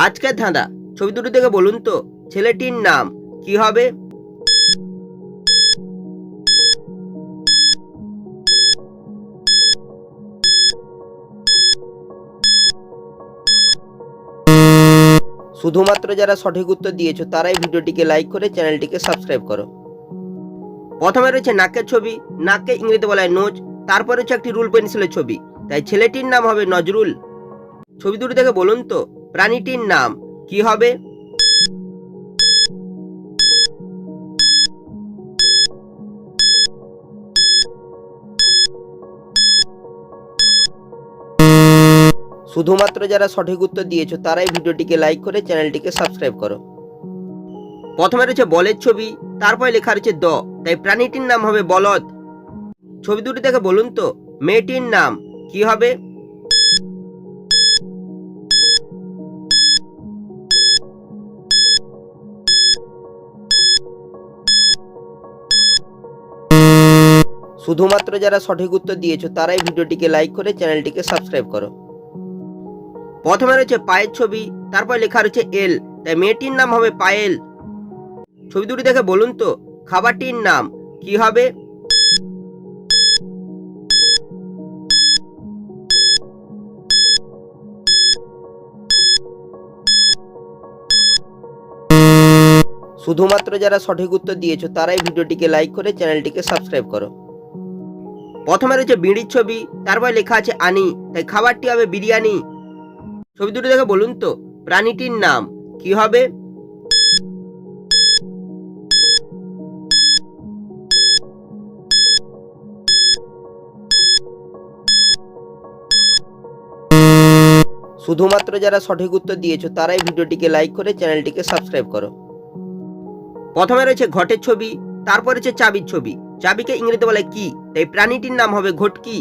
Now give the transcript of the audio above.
আজকের ধাঁধা, ছবি দুটো দেখে বলুন তো ছেলেটির নাম কি হবে? শুধুমাত্র যারা সঠিক উত্তর দিয়েছো তারাই ভিডিওটিকে লাইক করে চ্যানেলটিকে সাবস্ক্রাইব করো। প্রথমে রয়েছে নাকের ছবি, নাককে ইংরেজিতে বলা হয় নোজ। তারপর রয়েছে একটি রুল পেন্সিলের ছবি, তাই ছেলেটির নাম হবে নজরুল। ছবি দুটো দেখে বলুন তো প্রাণীটির নাম কি হবে? শুধুমাত্র যারা সঠিক উত্তর দিয়েছো তারাই ভিডিওটিকে লাইক করে চ্যানেলটিকে সাবস্ক্রাইব করো। প্রথমে রয়েছে বলের ছবি, তারপরে লেখা রয়েছে দ, তাই প্রাণীটির নাম হবে বলদ। ছবি দুটি দেখে বলুন তো মেয়েটির নাম কি হবে? শুধুমাত্র যারা সঠিক উত্তর দিয়েছো তারাই ভিডিওটিকে লাইক করে চ্যানেলটিকে সাবস্ক্রাইব করো। প্রথমে রয়েছে পায়ের ছবি, তারপর লেখা রয়েছে এল, তাই মেয়েটির নাম হবে পায়েল। ছবি দুটি দেখে বলুন তো খাবারটির নাম কি হবে? শুধুমাত্র যারা সঠিক উত্তর দিয়েছো তারাই ভিডিওটিকে লাইক করে চ্যানেলটিকে সাবস্ক্রাইব করো। প্রথমে রয়েছে বিড়ির ছবি, তারপর লেখা আছে আনি, তাই খাবারটি হবে বিরিয়ানি। ছবি দুটো দেখে বলুন তো প্রাণীটির নাম কি হবে? শুধুমাত্র যারা সঠিক উত্তর দিয়েছো তারাই ভিডিওটিকে লাইক করে চ্যানেলটিকে সাবস্ক্রাইব করো। প্রথমে রয়েছে ঘটের ছবি, তারপর রয়েছে চাবির ছবি। চাবিকে ইংরেজিতে বলে কি, তাই প্রাণীটির নাম হবে ঘটকি।